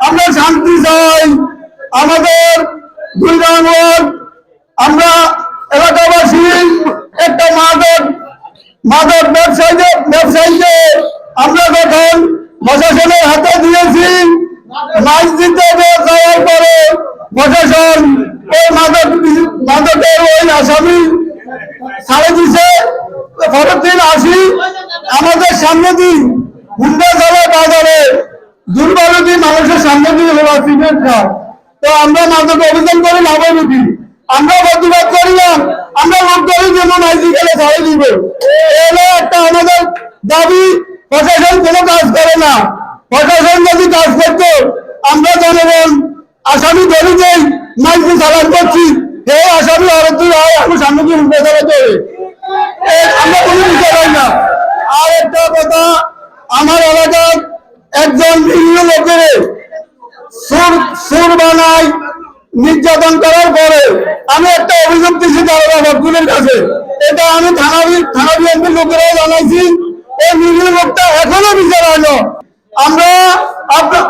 আমরা শান্তি চাই। আমাদের 2 নম্বর আমরা এলাকাবাসী একটা মাদক ব্যবসায়ীকে আমরা যখন প্রশাসনের হাতে দিয়েছি, মাছ দিতে যাওয়ার পরে প্রশাসন ওই মাদকের ওই আসামি ছাড়ে দিছে। পরের দিন আসি আমাদের সামনে দিন হুন্ডা চলে বাজারে দুর্বলতি মানুষের সামনে দিয়ে হলো সিমেন্ট খায়। তো আমরা মাদক অভিযান করে লাভমুখী, আমরা প্রতিবাদ করিলাম, আমরা লোক করি যেমন আইজি গেলে ছাড়ে দিব। এলো একটা আমাদের দাবি। প্রশাসন কোনো কাজ করে না। প্রশাসন যদি কাজ করতো আমরা জনগণ আসামি ধরে যেই মাইজি চালান করছি এই আসামি আরতি হয় আমি সামনে দিয়ে হুন্ডা চালাতে হবে, আমরা কোনো বিষয় পাই না। আর একটা কথা, আমার এলাকার একজন বিভিন্ন লোকের সুর বানায় নির্যাতন করার পরে আমি একটা অভিযোগ দিচ্ছি দারোগা ভক্তের কাছে। এটা আমি থানা বিএনপির লোকেরাও জানাইছি। এই নিরীহ লোকটা এখনো বিচার হয়নি। আমরা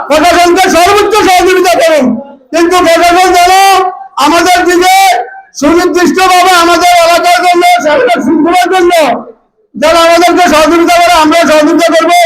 প্রশাসনকে সর্বোচ্চ সহযোগিতা করুন, কিন্তু প্রশাসন যেন আমাদের দিকে সুনির্দিষ্ট ভাবে আমাদের এলাকার জন্য শারীরিক শৃঙ্খলার জন্য যারা আমাদেরকে সহযোগিতা করে আমরা সহযোগিতা করবো।